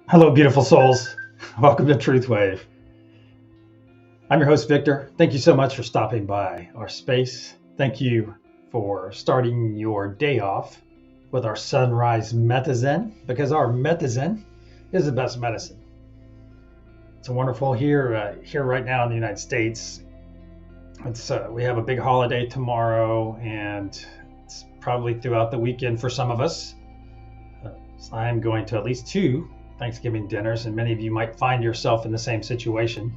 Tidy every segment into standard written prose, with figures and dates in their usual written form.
Hello, beautiful souls. Welcome to TruthWave. I'm your host, Victor. Thank you so much for stopping by our space. Thank you for starting your day off with our sunrise metazen, because our metazen is the best medicine. It's wonderful here right now in the United States. We have a big holiday tomorrow, and it's probably throughout the weekend for some of us. So I'm going to at least 2 Thanksgiving dinners, and many of you might find yourself in the same situation,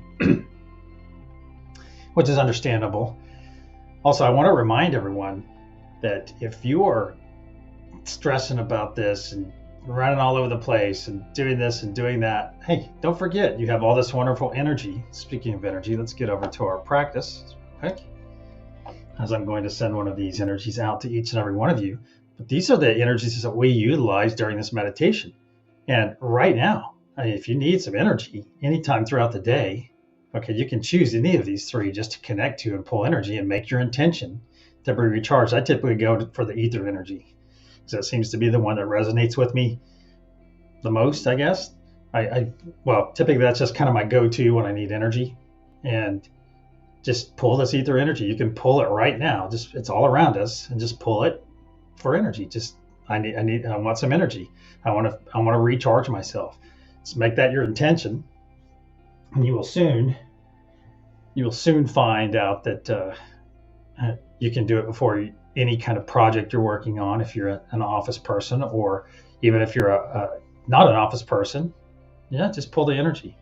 which is understandable. Also, I want to remind everyone that if you are stressing about this and running all over the place and doing this and doing that, hey, don't forget you have all this wonderful energy. Speaking of energy, let's get over to our practice, okay? As I'm going to send one of these energies out to each and every one of you. But these are the energies that we utilize during this meditation. And right now, if you need some energy anytime throughout the day, okay, you can choose any of these 3 just to connect to and pull energy and make your intention to be recharged. I typically go for the ether energy because that seems to be the one that resonates with me the most, I guess. Well, typically that's just kind of my go-to when I need energy. And just pull this ether energy. You can pull it right now. It's all around us, and just pull it for energy. I want some energy. I want to recharge myself. So make that your intention, and you will soon find out that you can do it before any kind of project you're working on. If you're an office person, or even if you're not an office person, just pull the energy.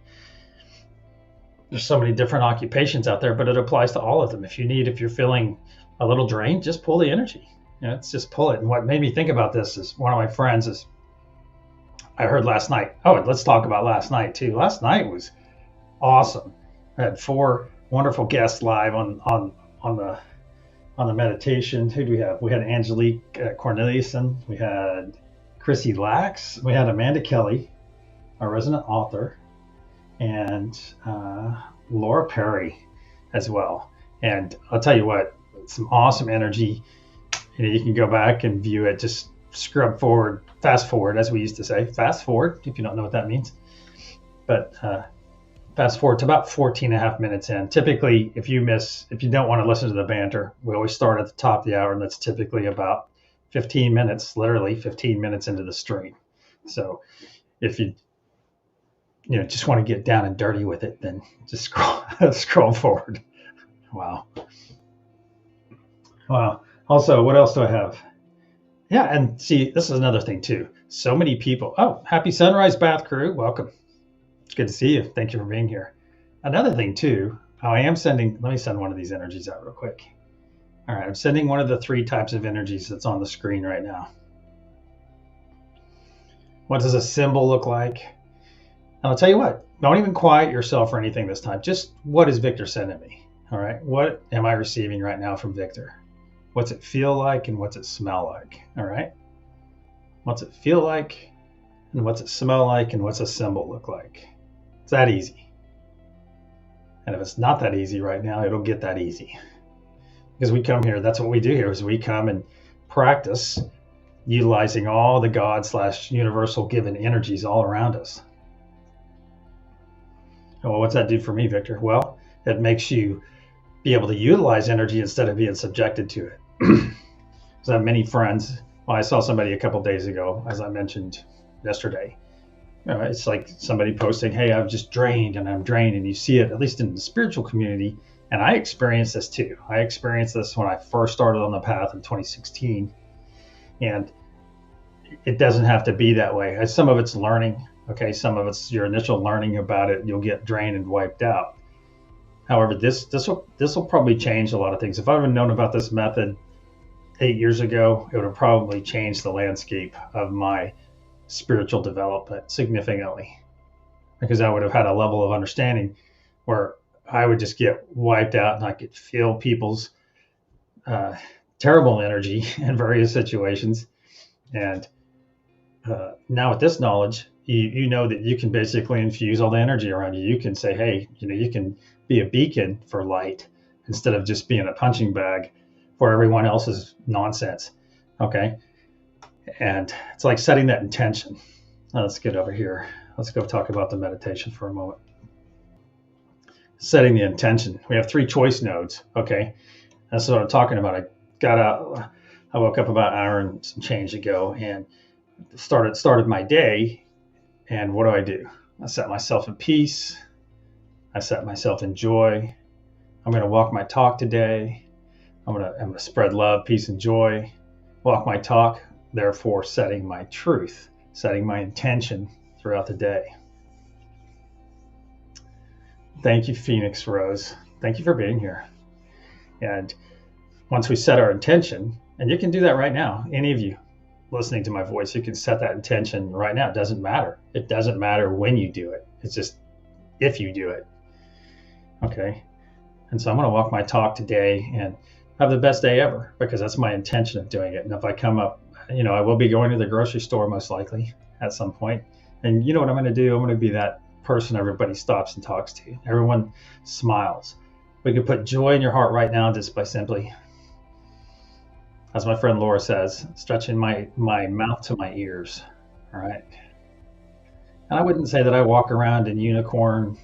There's so many different occupations out there, but it applies to all of them. If you're feeling a little drained, just pull the energy. It's just pull it. And what made me think about this is one of my friends I heard last night. Oh, and let's talk about last night too. Last night was awesome. I had 4 wonderful guests live on the meditation. Who do we have? We had Angelique Corneliuson. We had Chrissy Lax. We had Amanda Kelly, our resident author, and Laura Perry as well. And I'll tell you what, some awesome energy. You can go back and view it. Just scrub forward, fast forward, as we used to say. Fast forward, if you don't know what that means. But fast forward to about 14 and a half minutes in. Typically, if you don't want to listen to the banter, we always start at the top of the hour, and that's typically about 15 minutes, literally 15 minutes into the stream. So if you just want to get down and dirty with it, then just scroll forward. Wow. Also, what else do I have? Yeah, and see, this is another thing too. So many people. Oh, happy sunrise, Bath crew. Welcome. It's good to see you. Thank you for being here. Another thing too, let me send one of these energies out real quick. All right, I'm sending one of the 3 types of energies that's on the screen right now. What does a symbol look like? And I'll tell you what, don't even quiet yourself or anything this time. Just what is Victor sending me? All right. What am I receiving right now from Victor? What's it feel like and what's it smell like? All right. What's it feel like and what's it smell like and what's a symbol look like? It's that easy. And if it's not that easy right now, it'll get that easy. Because we come here, that's what we do here, is we come and practice utilizing all the God/universal given energies all around us. Well, what's that do for me, Victor? Well, it makes you be able to utilize energy instead of being subjected to it. Because I have many friends. Well, I saw somebody a couple of days ago, as I mentioned yesterday. It's like somebody posting, hey, I'm just drained and I'm drained. And you see it, at least in the spiritual community. And I experienced this too. I experienced this when I first started on the path in 2016. And it doesn't have to be that way. Some of it's learning. Okay, some of it's your initial learning about it. You'll get drained and wiped out. However, this will probably change a lot of things. If I would have known about this method 8 years ago, it would have probably changed the landscape of my spiritual development significantly, because I would have had a level of understanding where I would just get wiped out and I could feel people's terrible energy in various situations. And now with this knowledge, you know that you can basically infuse all the energy around you. You can say, hey, you can be a beacon for light instead of just being a punching bag for everyone else's nonsense. Okay. And it's like setting that intention. Let's get over here. Let's go talk about the meditation for a moment. Setting the intention. We have 3 choice nodes. Okay. That's what I'm talking about. I woke up about an hour and some change ago and started my day. And what do? I set myself in peace. I set myself in joy. I'm going to walk my talk today. I'm going to spread love, peace, and joy. Walk my talk, therefore setting my truth, setting my intention throughout the day. Thank you, Phoenix Rose. Thank you for being here. And once we set our intention, and you can do that right now, any of you listening to my voice, you can set that intention right now. It doesn't matter. It doesn't matter when you do it. It's just if you do it. Okay. And so I'm going to walk my talk today and have the best day ever, because that's my intention of doing it. And if I come up, I will be going to the grocery store most likely at some point. And you know what I'm going to do? I'm going to be that person everybody stops and talks to. Everyone smiles. We could put joy in your heart right now just by simply, as my friend Laura says, stretching my mouth to my ears. All right. And I wouldn't say that I walk around in unicorn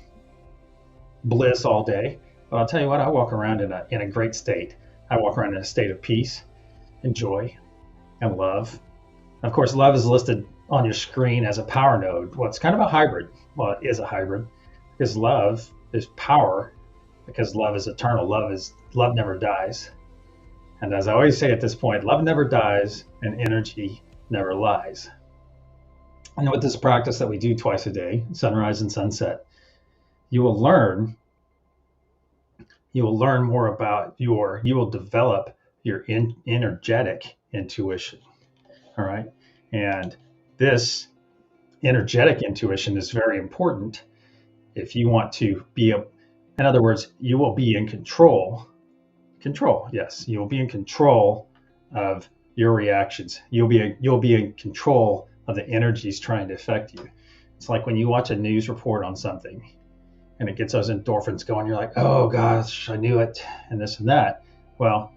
bliss all day, but I'll tell you what, I walk around in a great state. I walk around in a state of peace and joy and love. Of course, love is listed on your screen as a power node. Well, it's kind of a hybrid. Well, it is a hybrid because love is power, because love is eternal. Love never dies. And as I always say at this point, love never dies and energy never lies. And with this practice that we do twice a day, sunrise and sunset, you will learn more about you will develop your energetic intuition. All right. And this energetic intuition is very important if you want to be in other words, you will be in control. Yes, you will be in control of your reactions. You'll be in control of the energies trying to affect you. It's like when you watch a news report on something and it gets those endorphins going, you're like, oh gosh, I knew it, and this and that. Well,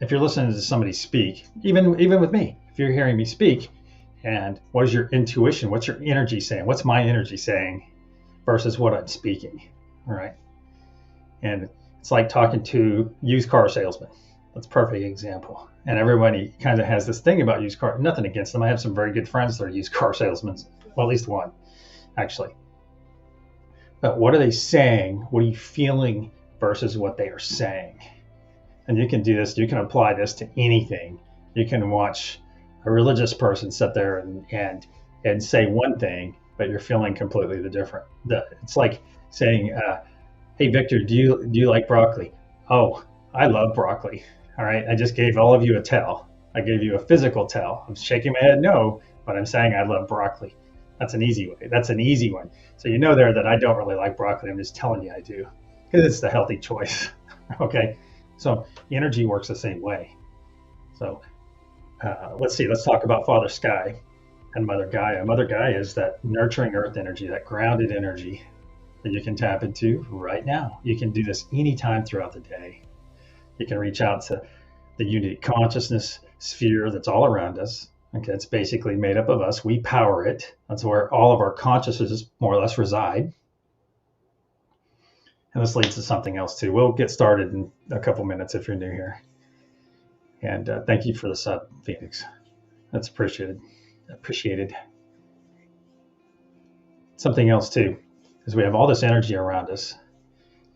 if you're listening to somebody speak, even with me, if you're hearing me speak, and what is your intuition? What's your energy saying? What's my energy saying versus what I'm speaking? All right. And it's like talking to used car salesman. That's a perfect example. And everybody kind of has this thing about used car. Nothing against them. I have some very good friends that are used car salesmen. Well, at least one, actually. But what are they saying? What are you feeling versus what they are saying? And you can do this. You can apply this to anything. You can watch a religious person sit there and say one thing, but you're feeling completely the different. It's like saying, hey, Victor, do you like broccoli? Oh, I love broccoli. All right. I just gave all of you a tell. I gave you a physical tell. I'm shaking my head no, but I'm saying I love broccoli. That's an easy way. That's an easy one. So you know there that I don't really like broccoli. I'm just telling you I do because it's the healthy choice. Okay. So energy works the same way. So let's see. Let's talk about Father Sky and Mother Gaia. Mother Gaia is that nurturing earth energy, that grounded energy that you can tap into right now. You can do this anytime throughout the day. You can reach out to the unity consciousness sphere that's all around us. Okay, it's basically made up of us. We power it. That's where all of our consciousnesses more or less reside. And this leads to something else too. We'll get started in a couple minutes if you're new here. And thank you for the sub, Phoenix. That's appreciated. Appreciated. Something else too is we have all this energy around us.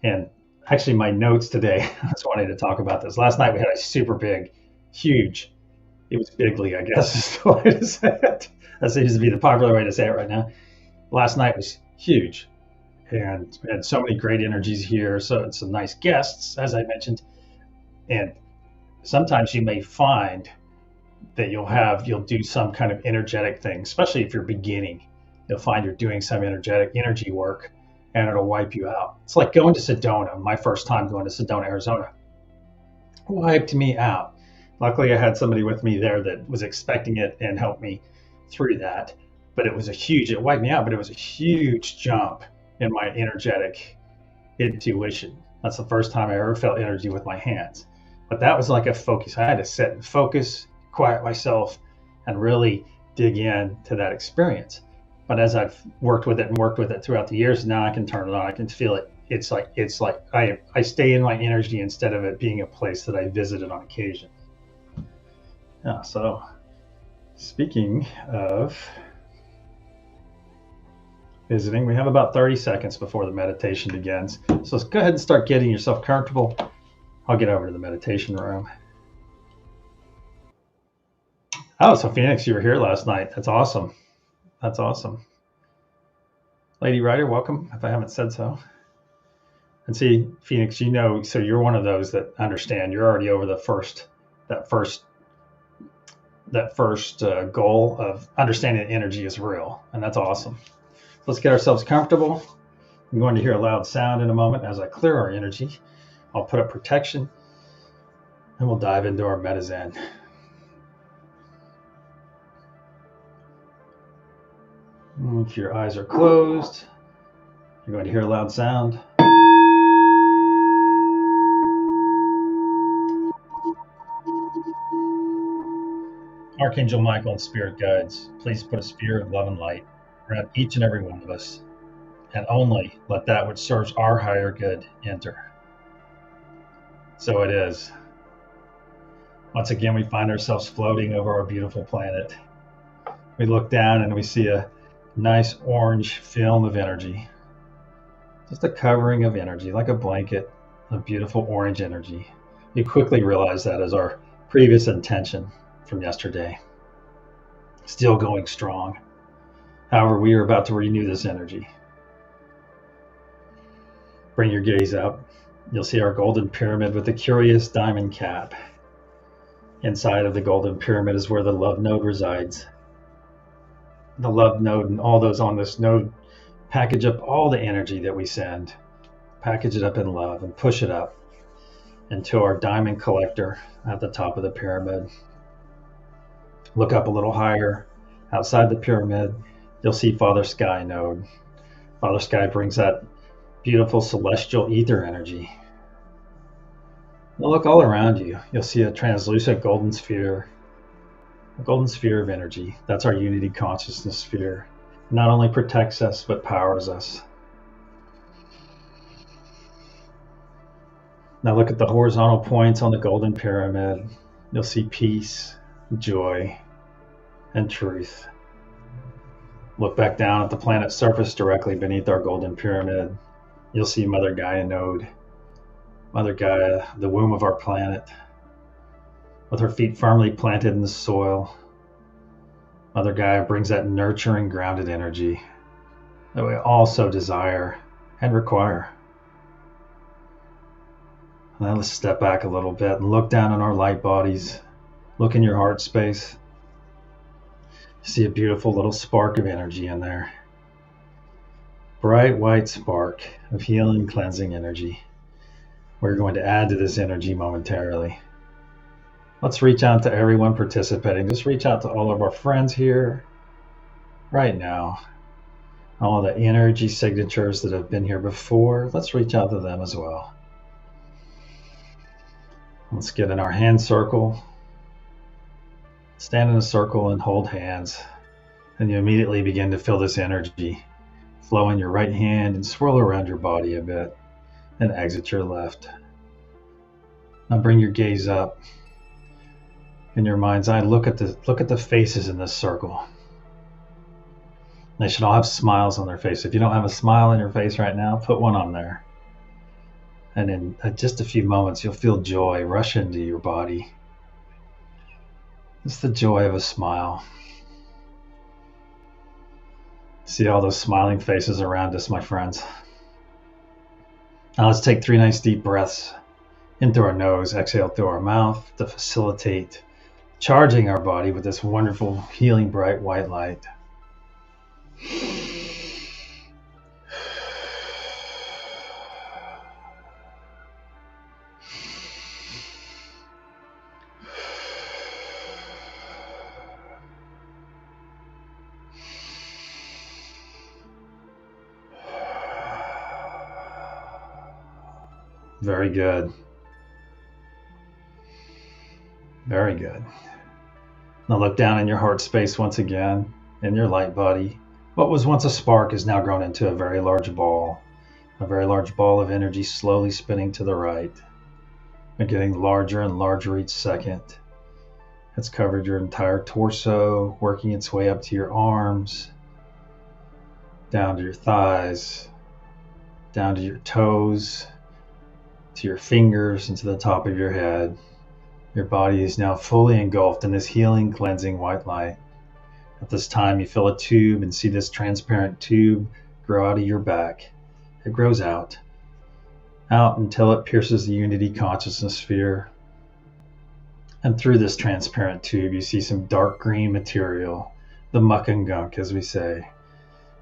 And actually, my notes today, I was wanting to talk about this. Last night we had a super big, huge. It was bigly, I guess, is the way to say it. That seems to be the popular way to say it right now. Last night was huge, and we had so many great energies here. So it's some nice guests, as I mentioned. And sometimes you may find that you'll do some kind of energetic thing, especially if you're beginning. You'll find you're doing some energetic energy work, and it'll wipe you out. It's like going to Sedona. My first time going to Sedona, Arizona, wiped me out. Luckily, I had somebody with me there that was expecting it and helped me through that. But it wiped me out, but it was a huge jump in my energetic intuition. That's the first time I ever felt energy with my hands. But that was like a focus. I had to sit and focus, quiet myself, and really dig into that experience. But as I've worked with it throughout the years, now I can turn it on. I can feel it. It's like I stay in my energy instead of it being a place that I visited on occasion. Yeah, so speaking of visiting, we have about 30 seconds before the meditation begins. So let's go ahead and start getting yourself comfortable. I'll get over to the meditation room. Oh, so Phoenix, you were here last night. That's awesome. That's awesome. Lady Ryder, welcome, if I haven't said so. And see, Phoenix, so you're one of those that understand. You're already over that first goal of understanding that energy is real, and that's awesome. Let's get ourselves comfortable. I'm going to hear a loud sound in a moment as I clear our energy. I'll put up protection, and we'll dive into our Meta-Zen. If your eyes are closed, you're going to hear a loud sound. Archangel Michael and Spirit Guides, please put a sphere of love and light around each and every one of us, and only let that which serves our higher good enter. So it is. Once again, we find ourselves floating over our beautiful planet. We look down and we see a nice orange film of energy. Just a covering of energy, like a blanket of beautiful orange energy. You quickly realize that is our previous intention from yesterday. Still going strong. However, we are about to renew this energy. Bring your gaze up. You'll see our golden pyramid with a curious diamond cap. Inside of the golden pyramid is where the love node resides. The love node and all those on this node package up all the energy that we send. Package it up in love and push it up into our diamond collector at the top of the pyramid. Look up a little higher. Outside the pyramid, you'll see Father Sky node. Father Sky brings that beautiful celestial ether energy. Now look all around you. You'll see a translucent golden sphere. A golden sphere of energy. That's our unity consciousness sphere. It not only protects us, but powers us. Now look at the horizontal points on the golden pyramid. You'll see peace, joy, and truth. Look back down at the planet's surface directly beneath our golden pyramid. You'll see Mother Gaia node. Mother Gaia, the womb of our planet, with her feet firmly planted in the soil. Mother Gaia brings that nurturing, grounded energy that we also desire and require. Now let's step back a little bit and look down on our light bodies. Look in your heart space. See a beautiful little spark of energy in there. Bright white spark of healing, cleansing energy. We're going to add to this energy momentarily. Let's reach out to everyone participating. Just reach out to all of our friends here right now. All the energy signatures that have been here before, let's reach out to them as well. Let's get in our hand circle. Stand in a circle and hold hands. And you immediately begin to feel this energy flow in your right hand and swirl around your body a bit and exit your left. Now bring your gaze up. In your mind's eye, look at the faces in this circle. They should all have smiles on their face. If you don't have a smile on your face right now, put one on there. And in just a few moments, you'll feel joy rush into your body. It's the joy of a smile. See all those smiling faces around us, my friends. Now let's take 3 nice deep breaths in through our nose, exhale through our mouth to facilitate charging our body with this wonderful, healing, bright white light. Very good. Very good. Now look down in your heart space once again, in your light body. What was once a spark is now grown into a very large ball of energy slowly spinning to the right and getting larger and larger each second. It's covered your entire torso, working its way up to your arms, down to your thighs, down to your toes, to your fingers, and to the top of your head. Your body is now fully engulfed in this healing, cleansing white light. At this time, you feel a tube and see this transparent tube grow out of your back. It grows out until it pierces the unity consciousness sphere. And through this transparent tube, you see some dark green material, the muck and gunk, as we say,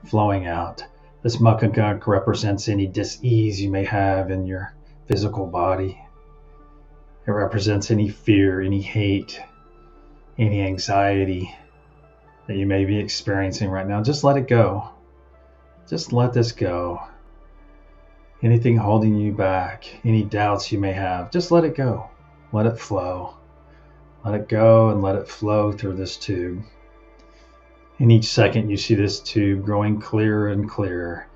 flowing out. This muck and gunk represents any dis-ease you may have in your physical body. It represents any fear, any hate, any anxiety that you may be experiencing right now. Just let it go. Just let this go. Anything holding you back, any doubts you may have, just let it go. Let it flow. Let it go and let it flow through this tube. In each second, you see this tube growing clearer and clearer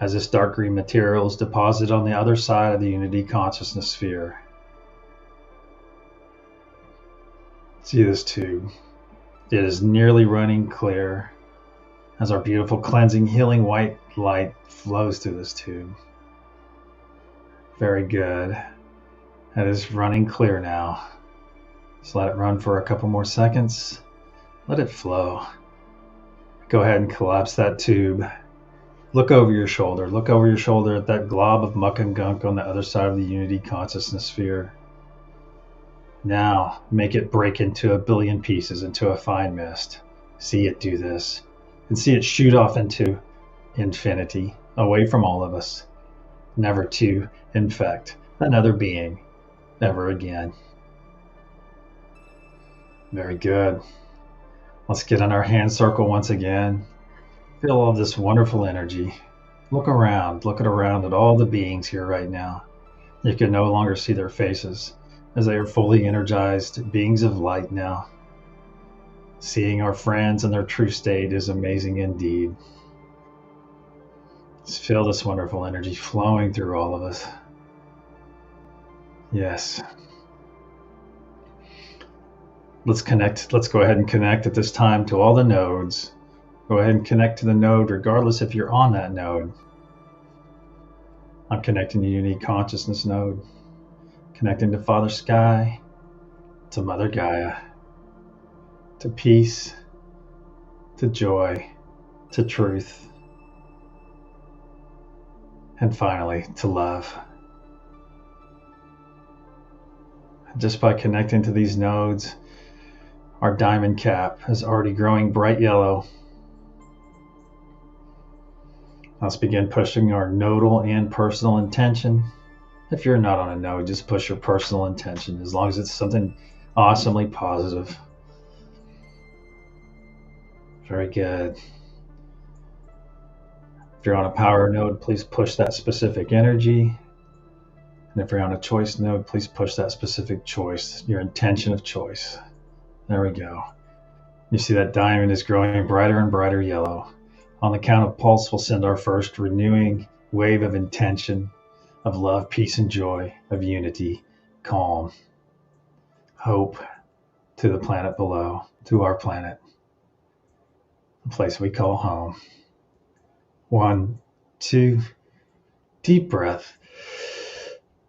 as this dark green material is deposited on the other side of the unity consciousness sphere. See this tube. It is nearly running clear as our beautiful cleansing, healing white light flows through this tube. Very good. It is running clear now. Just let it run for a couple more seconds. Let it flow. Go ahead and collapse that tube. Look over your shoulder. Look over your shoulder at that glob of muck and gunk on the other side of the unity consciousness sphere. Now, make it break into a billion pieces, into a fine mist. See it do this. And see it shoot off into infinity, away from all of us. Never to infect another being ever again. Very good. Let's get in our hand circle once again. Feel all this wonderful energy. Look around at all the beings here right now. You can no longer see their faces, as they are fully energized beings of light now. Seeing our friends in their true state is amazing indeed. Just feel this wonderful energy flowing through all of us. Yes. Let's connect. Let's go ahead and connect at this time to all the nodes. Go ahead and connect to the node regardless if you're on that node. I'm connecting to Unity Consciousness node. Connecting to Father Sky, to Mother Gaia, to peace, to joy, to truth, and finally to love. Just by connecting to these nodes, Our diamond cap is already growing bright yellow. Let's begin pushing our nodal and personal intention. If you're not on a node, just push your personal intention, as long as it's something awesomely positive. Very good. If you're on a power node, please push that specific energy. And if you're on a choice node, please push that specific choice, your intention of choice. There we go. You see that diamond is growing brighter and brighter yellow. On the count of pulse, we'll send our first renewing wave of intention, of love, peace, and joy, of unity, calm, hope to the planet below, to our planet, the place we call home. 1, 2, deep breath,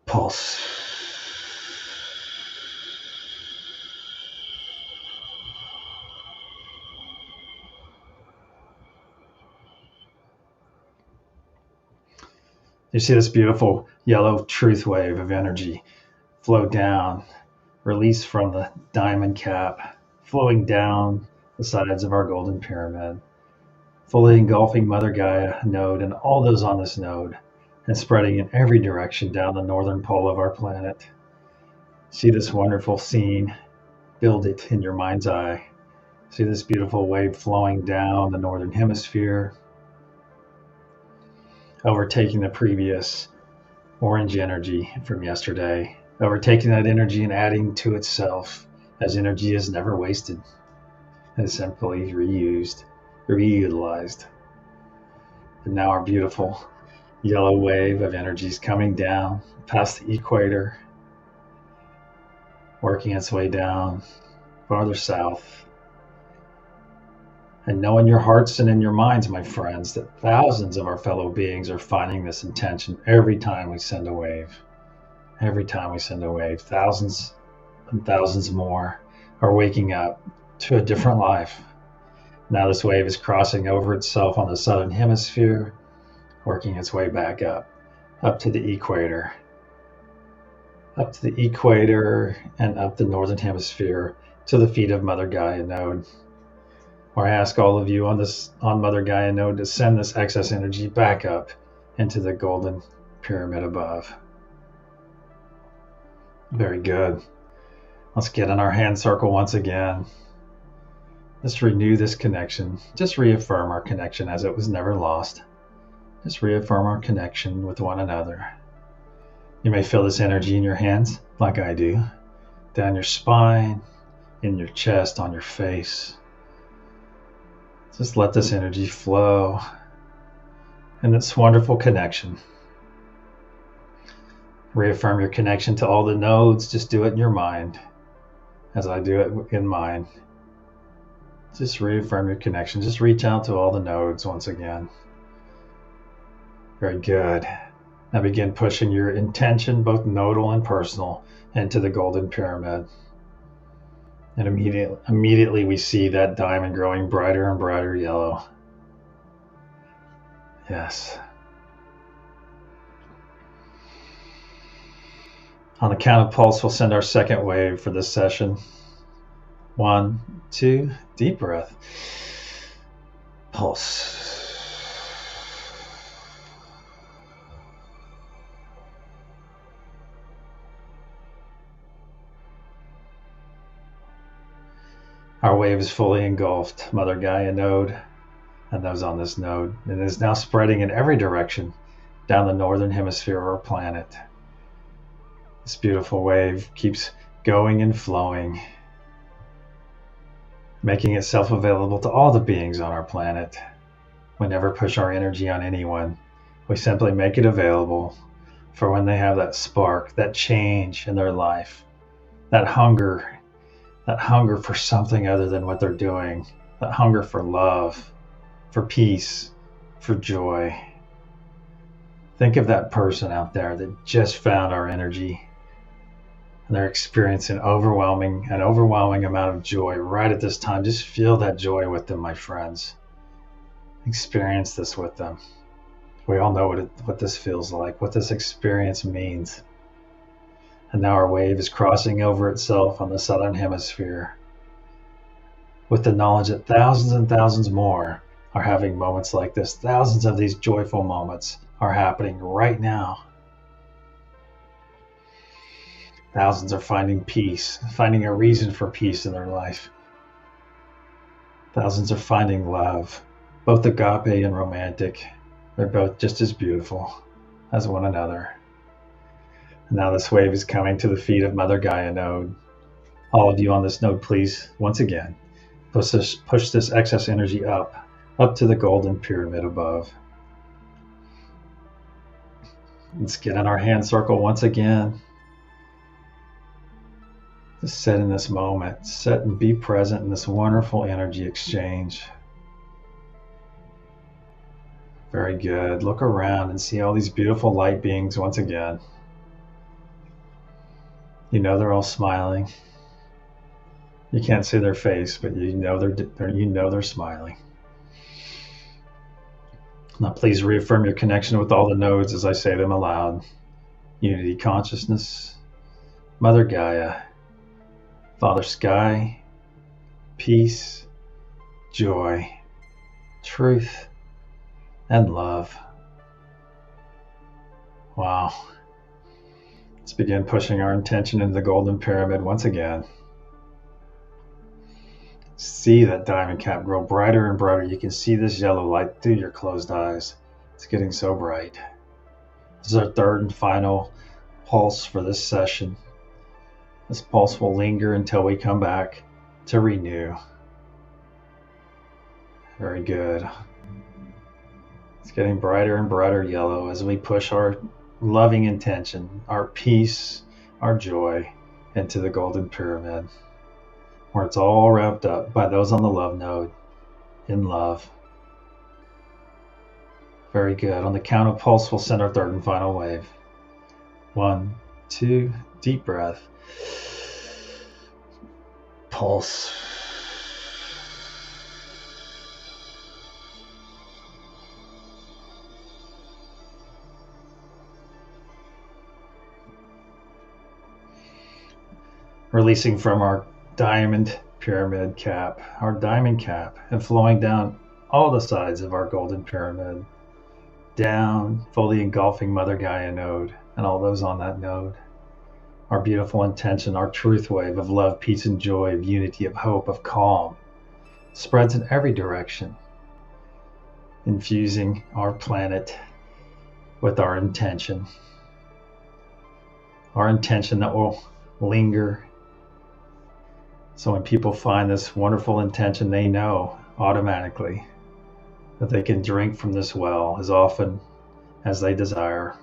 pulse. You see this beautiful yellow truth wave of energy flow down, release from the diamond cap, flowing down the sides of our golden pyramid, fully engulfing Mother Gaia node and all those on this node, and spreading in every direction down the northern pole of our planet. See this wonderful scene, build it in your mind's eye. See this beautiful wave flowing down the northern hemisphere, overtaking the previous orange energy from yesterday, overtaking that energy and adding to itself, as energy is never wasted. It's simply reused, reutilized. And now our beautiful yellow wave of energy is coming down past the equator, working its way down farther south. And know in your hearts and in your minds, my friends, that thousands of our fellow beings are finding this intention every time we send a wave. Every time we send a wave, thousands and thousands more are waking up to a different life. Now this wave is crossing over itself on the southern hemisphere, working its way back up to the equator. Up to the equator and up the northern hemisphere to the feet of Mother Gaia node, where I ask all of you on Mother Gaia node to send this excess energy back up into the golden pyramid above. Very good. Let's get in our hand circle once again. Let's renew this connection. Just reaffirm our connection as it was never lost. Just reaffirm our connection with one another. You may feel this energy in your hands, like I do, down your spine, in your chest, on your face. Just let this energy flow in this wonderful connection. Reaffirm your connection to all the nodes. Just do it in your mind, as I do it in mine. Just reaffirm your connection. Just reach out to all the nodes once again. Very good. Now begin pushing your intention, both nodal and personal, into the golden pyramid. And immediately we see that diamond growing brighter and brighter yellow. Yes. On the count of pulse, we'll send our second wave for this session. 1, 2, deep breath. Pulse. Our wave is fully engulfed Mother Gaia node and those on this node, and is now spreading in every direction down the northern hemisphere of our planet. This beautiful wave keeps going and flowing, making itself available to all the beings on our planet. We never push our energy on anyone. We simply make it available for when they have that spark, that change in their life, that hunger for something other than what they're doing, that hunger for love, for peace, for joy. Think of that person out there that just found our energy, and they're experiencing an overwhelming amount of joy right at this time. Just feel that joy with them, my friends. Experience this with them. We all know what this feels like, what this experience means. And now our wave is crossing over itself on the southern hemisphere, with the knowledge that thousands and thousands more are having moments like this. Thousands of these joyful moments are happening right now. Thousands are finding peace, finding a reason for peace in their life. Thousands are finding love, both agape and romantic. They're both just as beautiful as one another. And now this wave is coming to the feet of Mother Gaia node. All of you on this node, please, once again, push this excess energy up to the golden pyramid above. Let's get in our hand circle once again. Just sit in this moment, sit and be present in this wonderful energy exchange. Very good. Look around and see all these beautiful light beings once again. You know they're all smiling. You can't see their face, but you know they're smiling. Now please reaffirm your connection with all the nodes as I say them aloud. Unity consciousness, Mother Gaia, Father Sky, peace, joy, truth, and love. Wow. Let's begin pushing our intention into the golden pyramid once again. See that diamond cap grow brighter and brighter. You can see this yellow light through your closed eyes. It's getting so bright. This is our third and final pulse for this session. This pulse will linger until we come back to renew. Very good. It's getting brighter and brighter yellow as we push our loving intention, our peace, our joy into the golden pyramid, where it's all wrapped up by those on the love node in love. Very good. On the count of pulse, we'll send our third and final wave. 1, 2, deep breath. Pulse. Releasing from our diamond pyramid cap, our diamond cap, and flowing down all the sides of our golden pyramid, down, fully engulfing Mother Gaia node and all those on that node. Our beautiful intention, our truth wave of love, peace, and joy, of unity, of hope, of calm, spreads in every direction, infusing our planet with our intention that will linger. So when people find this wonderful intention, they know automatically that they can drink from this well as often as they desire,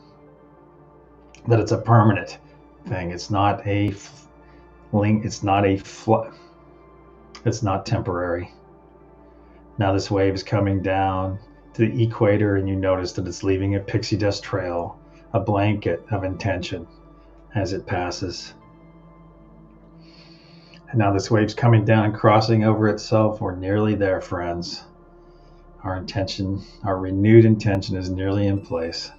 that it's a permanent thing. It's not it's not temporary. Now this wave is coming down to the equator, and you notice that it's leaving a pixie dust trail, a blanket of intention as it passes. And now this wave's coming down and crossing over itself. We're nearly there, friends. Our intention, our renewed intention, is nearly in place.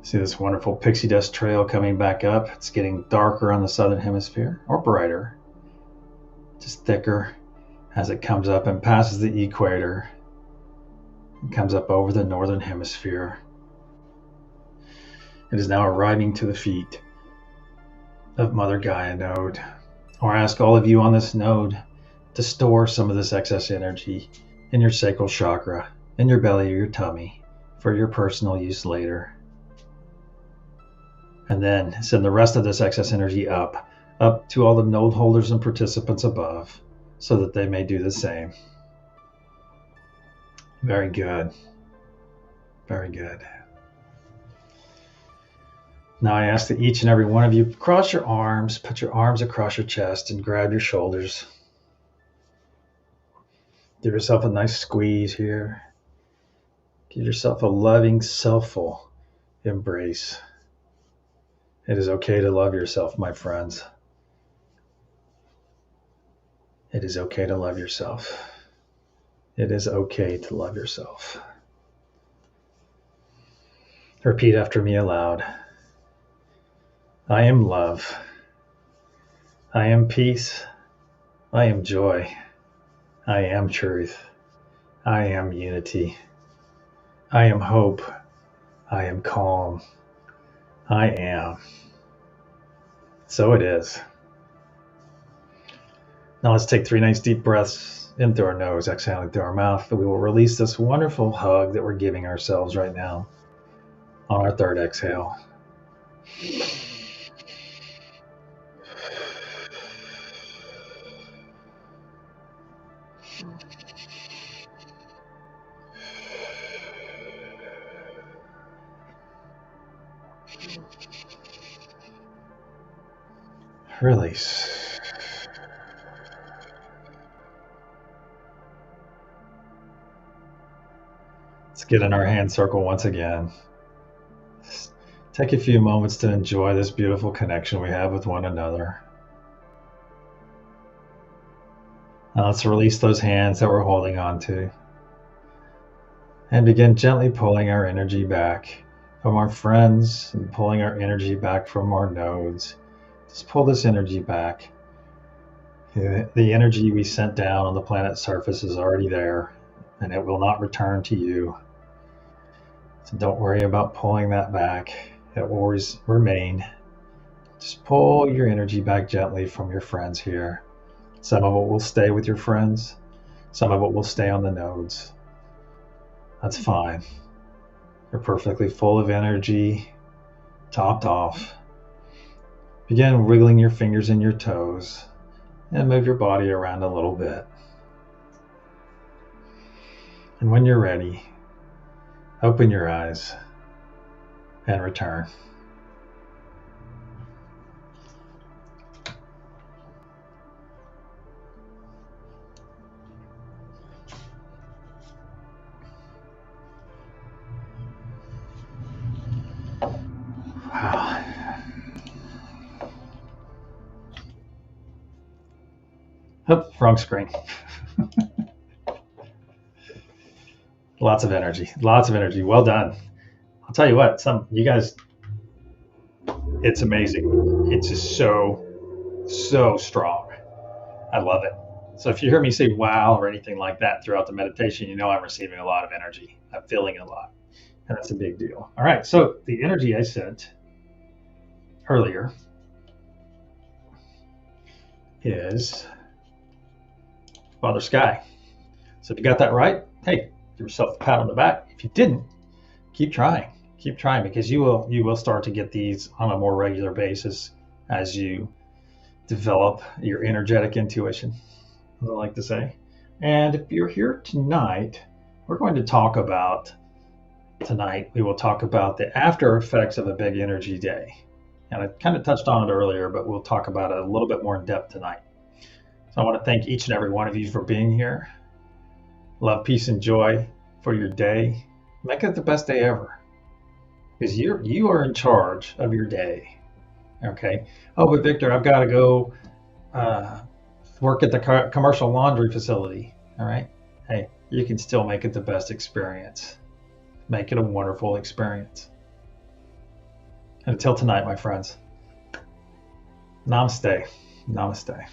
See this wonderful pixie dust trail coming back up. It's getting darker on the southern hemisphere, or brighter, just thicker as it comes up and passes the equator. It comes up over the northern hemisphere. It is now arriving to the feet of Mother Gaia node. Or ask all of you on this node to store some of this excess energy in your sacral chakra, in your belly or your tummy, for your personal use later. And then send the rest of this excess energy up to all the node holders and participants above, so that they may do the same. Very good. Very good. Now I ask that each and every one of you cross your arms, put your arms across your chest, and grab your shoulders. Give yourself a nice squeeze here. Give yourself a loving, selfful embrace. It is okay to love yourself, my friends. It is okay to love yourself. It is okay to love yourself. Repeat after me aloud. I am love. I am peace. I am joy. I am truth. I am unity. I am hope. I am calm. I am. So it is. Now let's take 3 nice deep breaths in through our nose, exhaling through our mouth. We will release this wonderful hug that we're giving ourselves right now on our 3rd exhale. Release. Let's get in our hand circle once again. Take a few moments to enjoy this beautiful connection we have with one another. Now let's release those hands that we're holding on to and begin gently pulling our energy back from our friends and pulling our energy back from our nodes. Just pull this energy back. The energy we sent down on the planet's surface is already there, and it will not return to you. So don't worry about pulling that back. It will always remain. Just pull your energy back gently from your friends here. Some of it will stay with your friends. Some of it will stay on the nodes. That's fine. You're perfectly full of energy, topped off. Begin wiggling your fingers and your toes and move your body around a little bit. And when you're ready, open your eyes and return. Wow. Oh, wrong screen. Lots of energy. Lots of energy. Well done. I'll tell you what, you guys, it's amazing. It's just so strong. I love it. So if you hear me say wow or anything like that throughout the meditation, you know I'm receiving a lot of energy. I'm feeling a lot. And that's a big deal. All right. So the energy I sent earlier is Father Sky. So if you got that right, hey, give yourself a pat on the back. If you didn't, keep trying. Keep trying, because you will start to get these on a more regular basis as you develop your energetic intuition, as I like to say. And if you're here tonight, we will talk about the after effects of a big energy day. And I kind of touched on it earlier, but we'll talk about it a little bit more in depth tonight. So I want to thank each and every one of you for being here. Love, peace, and joy for your day. Make it the best day ever, because you are in charge of your day. Okay. Oh, but Victor, I've got to go work at the commercial laundry facility. All right. Hey, you can still make it the best experience. Make it a wonderful experience. And until tonight, my friends, namaste. Namaste.